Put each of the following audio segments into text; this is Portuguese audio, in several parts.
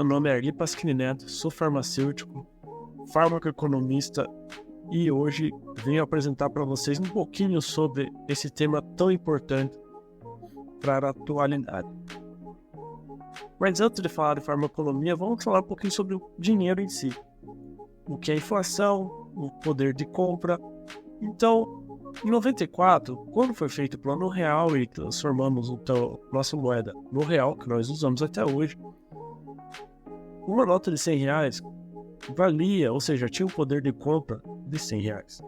nome é Arli Pasquini Neto, sou farmacêutico, farmacoeconomista e hoje venho apresentar para vocês um pouquinho sobre esse tema tão importante para a atualidade. Mas antes de falar de farmacoeconomia, vamos falar um pouquinho sobre o dinheiro em si. O que é inflação, o poder de compra. Então, em 94, quando foi feito o Plano Real e transformamos então nossa moeda no real, que nós usamos até hoje, uma nota de R$100 valia, ou seja, tinha um poder de compra de R$100.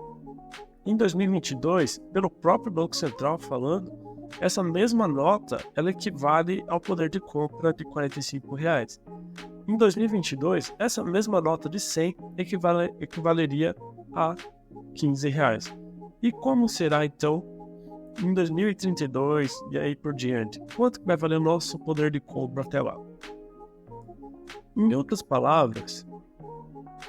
Em 2022, pelo próprio Banco Central falando, essa mesma nota ela equivale ao poder de compra de R$45. Em 2022, essa mesma nota de 100 equivaleria a R$15. E como será então em 2032 e aí por diante? Quanto vai valer o nosso poder de compra até lá? Em outras palavras,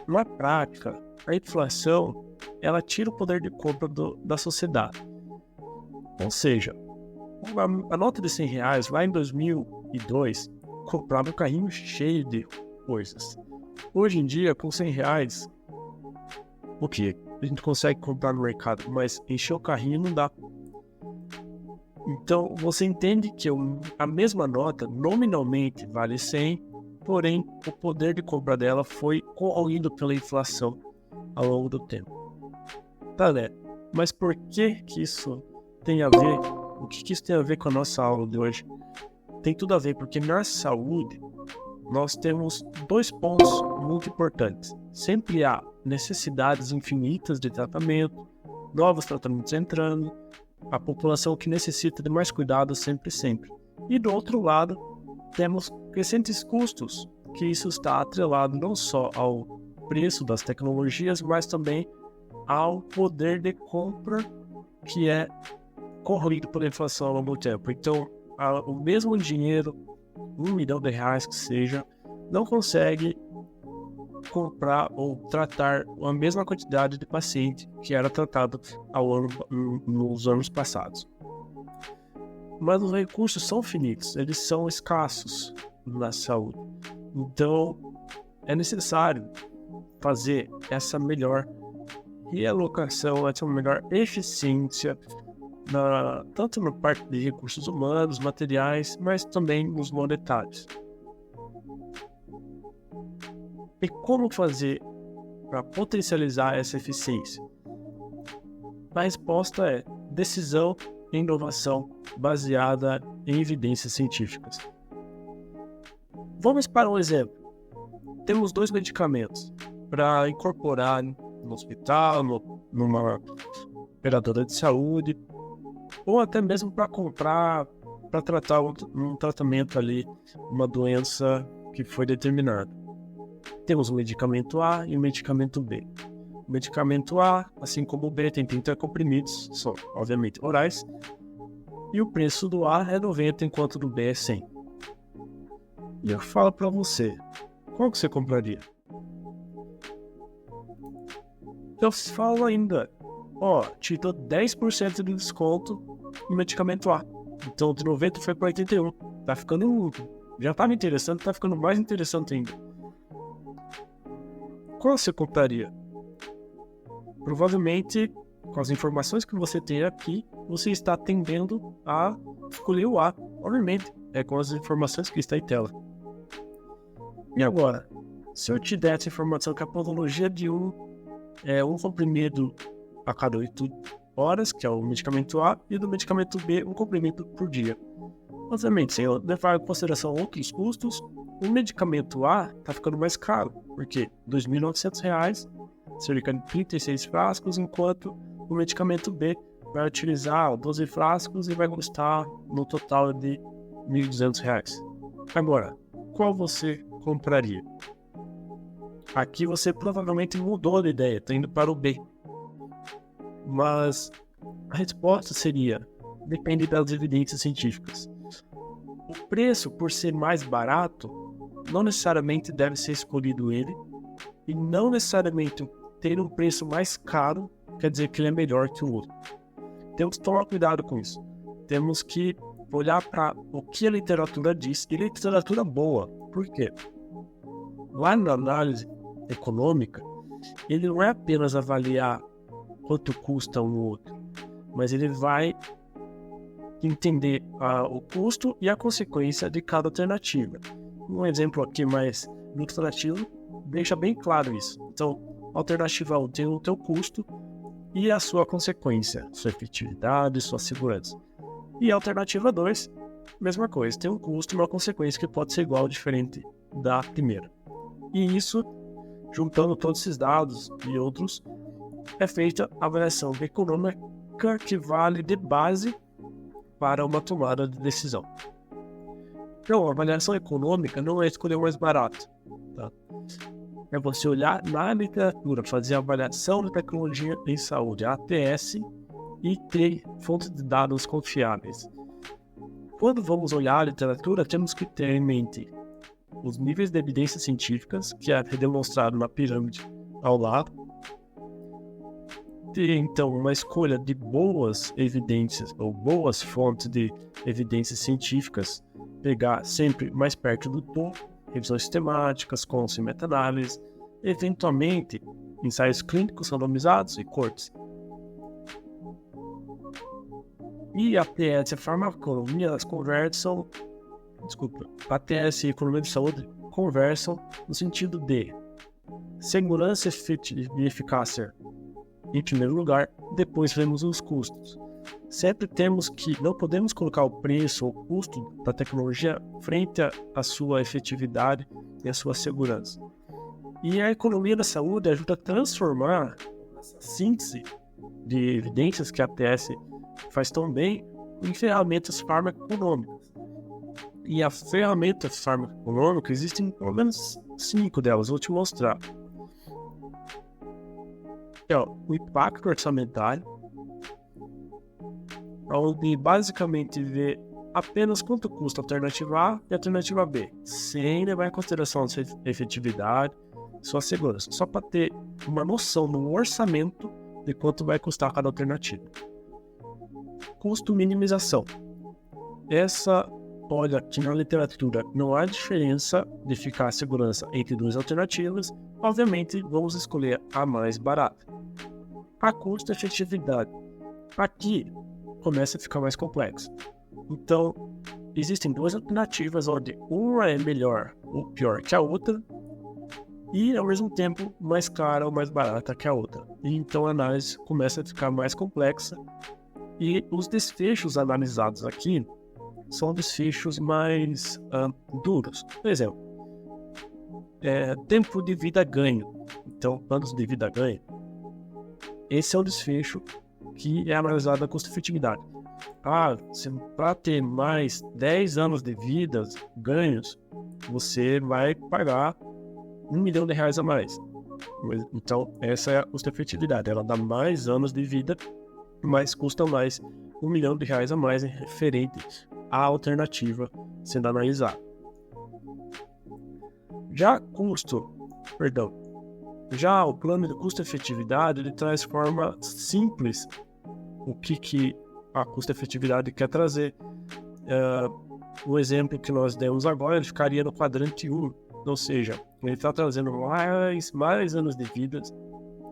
na prática, a inflação ela tira o poder de compra da sociedade. Ou seja, a nota de R$100 lá em 2002 comprava um carrinho cheio de coisas. Hoje em dia, com R$100, o que a gente consegue comprar no mercado, mas encher o carrinho não dá. Então, você entende que a mesma nota nominalmente vale 100, porém, o poder de compra dela foi corroído pela inflação ao longo do tempo. Tá, né? Mas por que isso tem a ver? O que isso tem a ver com a nossa aula de hoje? Tem tudo a ver, porque na saúde nós temos dois pontos muito importantes. Sempre há necessidades infinitas de tratamento, novos tratamentos entrando, a população que necessita de mais cuidado sempre. E do outro lado, temos crescentes custos, que isso está atrelado não só ao preço das tecnologias, mas também ao poder de compra que é corroído pela inflação ao longo do tempo. Então, o mesmo dinheiro, R$1 milhão que seja, não consegue comprar ou tratar a mesma quantidade de paciente que era tratado nos anos passados. Mas os recursos são finitos, eles são escassos na saúde. Então, é necessário fazer essa melhor realocação, essa melhor eficiência, tanto na parte de recursos humanos, materiais, mas também nos monetários. E como fazer para potencializar essa eficiência? A resposta é decisão e inovação baseada em evidências científicas. Vamos para um exemplo. Temos 2 medicamentos para incorporar no hospital, numa operadora de saúde, ou até mesmo para comprar, para tratar um tratamento ali, uma doença que foi determinada. Temos o medicamento A e o medicamento B. O medicamento A, assim como o B, tem 30 comprimidos, são obviamente orais, e o preço do A é 90, enquanto do B é 100. E eu falo para você, qual que você compraria? Eu falo ainda, te dou 10% de desconto no medicamento A. Então de 90 foi para 81. Tá ficando, já estava interessante, tá ficando mais interessante ainda. Qual você compraria? Provavelmente, com as informações que você tem aqui, você está tendendo a escolher o A. Obviamente, é com as informações que está em tela. E agora, se eu te der essa informação que a patologia de um comprimido a cada 8 horas, que é o medicamento A, e do medicamento B, um comprimido por dia. Obviamente, sem levar em consideração outros custos, o medicamento A está ficando mais caro, porque R$ 2.900, cerca de 36 frascos, enquanto o medicamento B vai utilizar 12 frascos e vai custar no total de R$ 1.200. Agora, qual você compraria? Aqui você provavelmente mudou de ideia, está indo para o B. Mas a resposta seria, depende das evidências científicas. O preço, por ser mais barato, não necessariamente deve ser escolhido ele, e não necessariamente ter um preço mais caro quer dizer que ele é melhor que o outro. Temos que tomar cuidado com isso. Temos que olhar para o que a literatura diz, e literatura boa. Por quê? lá na análise econômica, ele não é apenas avaliar quanto custa um ou outro, mas ele vai entender o custo e a consequência de cada alternativa. Um exemplo aqui mais ilustrativo deixa bem claro isso. Então, a alternativa 1 tem o teu custo e a sua consequência, sua efetividade, sua segurança. E a alternativa 2, mesma coisa, tem um custo e uma consequência que pode ser igual ou diferente da primeira. E isso, juntando todos esses dados e outros, é feita a avaliação econômica que vale de base para uma tomada de decisão. Então, a avaliação econômica não é escolher o mais barato, tá? É você olhar na literatura, fazer a avaliação de tecnologia em saúde, ATS, e ter fontes de dados confiáveis. Quando vamos olhar a literatura, temos que ter em mente os níveis de evidências científicas, que é demonstrado na pirâmide ao lado. Ter, então, uma escolha de boas evidências ou boas fontes de evidências científicas, pegar sempre mais perto do topo, revisões sistemáticas, cons e meta-análise, eventualmente ensaios clínicos randomizados e cortes. E a ATS e a farmacoeconomia, elas conversam, ATS e economia de saúde conversam no sentido de segurança e eficácia em primeiro lugar, depois vemos os custos. Sempre temos que, não podemos colocar o preço ou o custo da tecnologia frente à sua efetividade e à sua segurança. E a economia da saúde ajuda a transformar essa síntese de evidências que a ATS faz tão bem em ferramentas farmacoeconômicas. E as ferramentas farmacoeconômicas, existem pelo menos 5 delas, vou te mostrar. O impacto orçamentário, onde basicamente vê apenas quanto custa a alternativa A e a alternativa B, sem levar em consideração a sua efetividade, sua segurança, só para ter uma noção no orçamento de quanto vai custar cada alternativa. Custo minimização. Essa, olha, que na literatura não há diferença de eficácia e segurança entre duas alternativas, obviamente vamos escolher a mais barata. A custo-efetividade. Aqui começa a ficar mais complexo. Então, existem duas alternativas onde uma é melhor ou pior que a outra e, ao mesmo tempo, mais cara ou mais barata que a outra. E, então, a análise começa a ficar mais complexa e os desfechos analisados aqui são desfechos mais duros. Por exemplo, tempo de vida ganho. Então, anos de vida ganho. Esse é o desfecho que é analisado na custo-efetividade. Para ter mais 10 anos de vida ganhos, você vai pagar R$1 milhão a mais. Então, essa é a custo-efetividade. Ela dá mais anos de vida, mas custa mais R$1 milhão a mais em referente à alternativa sendo analisada. Já o plano de custo-efetividade, ele traz de forma simples o que a custo-efetividade quer trazer. O exemplo que nós demos agora, ele ficaria no quadrante 1, ou seja, ele está trazendo mais anos de vida,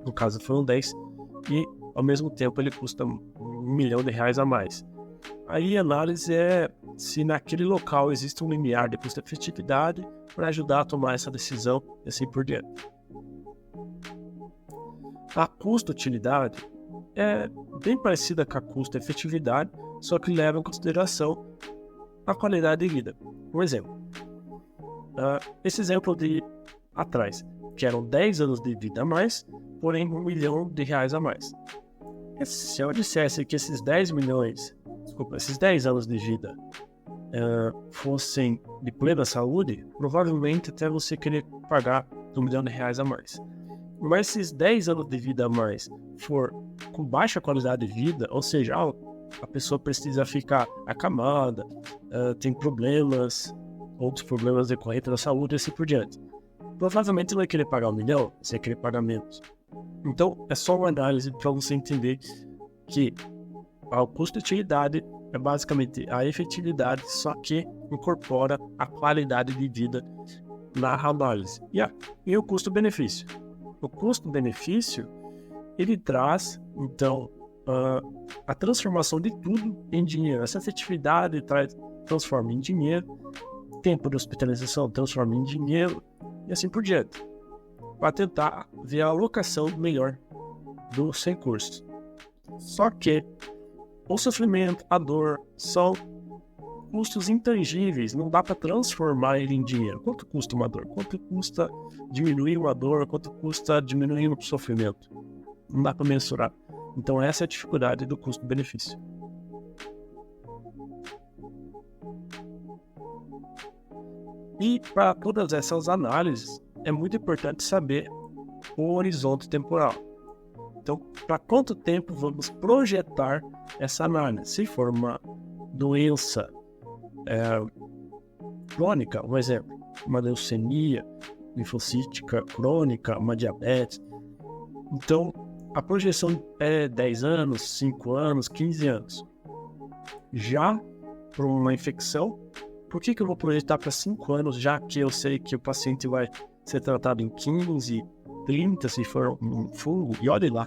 no caso foram 10, e ao mesmo tempo ele custa R$1 milhão a mais. Aí a análise é se naquele local existe um limiar de custo-efetividade para ajudar a tomar essa decisão e assim por diante. A custo-utilidade é bem parecida com a custo-efetividade, só que leva em consideração a qualidade de vida. Por exemplo, esse exemplo de atrás, que eram 10 anos de vida a mais, porém R$1 milhão a mais. Se eu dissesse que esses 10 anos de vida fossem de plena saúde, provavelmente até você querer pagar R$1 milhão a mais. Mas se esses 10 anos de vida a mais for com baixa qualidade de vida, ou seja, a pessoa precisa ficar acamada, tem outros problemas decorrentes da saúde e assim por diante, provavelmente não vai querer pagar R$1 milhão, você vai querer pagar menos. Então, é só uma análise para você entender que a custo-utilidade é basicamente a efetividade, só que incorpora a qualidade de vida na análise. E o custo-benefício? O custo-benefício, ele traz, então, a transformação de tudo em dinheiro. Essa efetividade transforma em dinheiro, tempo de hospitalização transforma em dinheiro, e assim por diante, para tentar ver a alocação melhor dos recursos. Só que o sofrimento, a dor, são custos intangíveis, não dá para transformar ele em dinheiro. Quanto custa uma dor? Quanto custa diminuir uma dor? Quanto custa diminuir o sofrimento? Não dá para mensurar. Então essa é a dificuldade do custo-benefício. E para todas essas análises, é muito importante saber o horizonte temporal. Então, para quanto tempo vamos projetar essa análise? Se for uma doença crônica, um exemplo, uma leucemia linfocítica crônica, uma diabetes. Então, a projeção é 10 anos, 5 anos, 15 anos. Já para uma infecção, por que eu vou projetar para 5 anos, já que eu sei que o paciente vai ser tratado em 15, 30, se for um fungo, e olhe lá.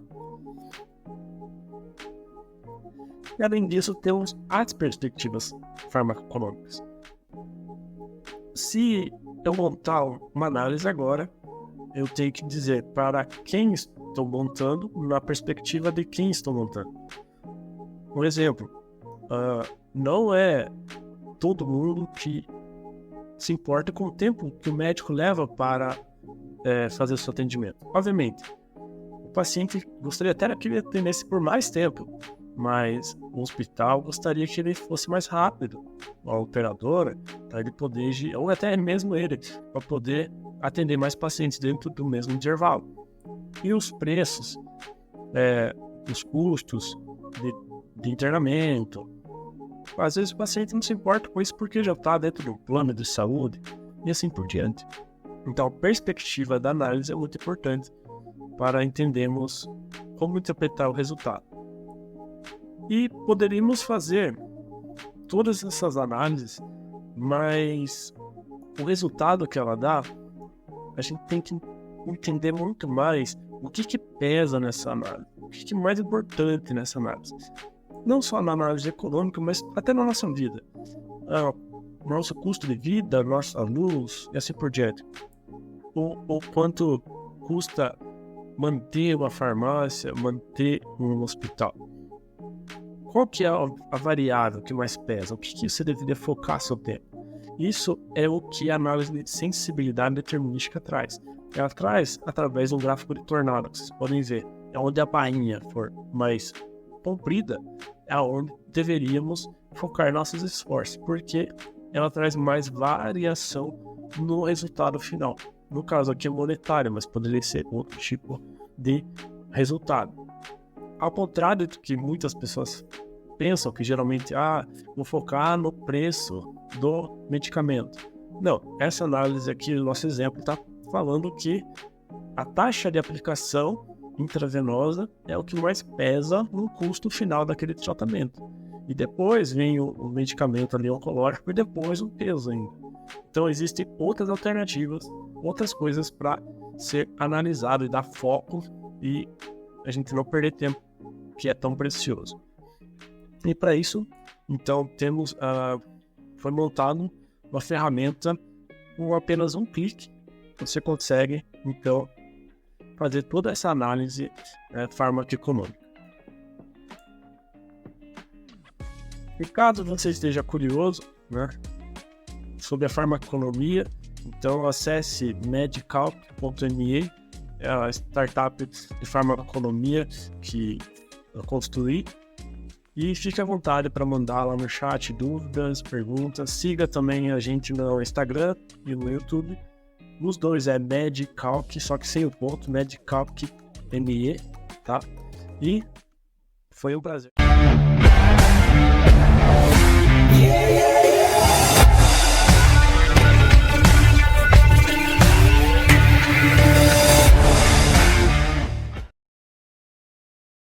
E além disso, temos as perspectivas farmacoeconômicas. Se eu montar uma análise agora, eu tenho que dizer para quem estou montando, na perspectiva de quem estou montando. Um exemplo, não é todo mundo que se importa com o tempo que o médico leva para fazer o seu atendimento. Obviamente, o paciente gostaria até que ele atendesse por mais tempo, mas o hospital gostaria que ele fosse mais rápido, a operadora, para ele poder, ou até mesmo ele, para poder atender mais pacientes dentro do mesmo intervalo. E os preços, os custos de internamento, às vezes o paciente não se importa com isso porque já está dentro do plano de saúde e assim por diante. Então, a perspectiva da análise é muito importante para entendermos como interpretar o resultado. E poderíamos fazer todas essas análises, mas o resultado que ela dá, a gente tem que entender muito mais o que pesa nessa análise, o que é mais importante nessa análise. Não só na análise econômica, mas até na nossa vida. Nosso custo de vida, nossa luz e assim por diante. O quanto custa manter uma farmácia, manter um hospital. Qual que é a variável que mais pesa? O que você deveria focar seu tempo? Isso é o que a análise de sensibilidade determinística traz. Ela traz através de um gráfico de tornado, que vocês podem ver. É onde a bainha for mais comprida, é onde deveríamos focar nossos esforços, porque ela traz mais variação no resultado final. No caso aqui é monetário, mas poderia ser outro tipo de resultado. Ao contrário do que muitas pessoas pensam, que geralmente, vou focar no preço do medicamento. Não, essa análise aqui, o nosso exemplo, está falando que a taxa de aplicação intravenosa é o que mais pesa no custo final daquele tratamento. E depois vem o medicamento ali oncológico e depois o peso ainda. Então existem outras alternativas, outras coisas para ser analisado e dar foco e a gente não perder tempo, que é tão precioso. E para isso, então, foi montado uma ferramenta com apenas um clique. Você consegue, então, fazer toda essa análise farmacoeconômica. E caso você esteja curioso, sobre a farmacoeconomia, então acesse medicalc.me, é a startup de farmacoeconomia que eu construí. E fique à vontade para mandar lá no chat dúvidas, perguntas. Siga também a gente no Instagram e no YouTube. Os dois é Medicalc, só que sem o ponto, Medicalc.me, tá? E foi um prazer.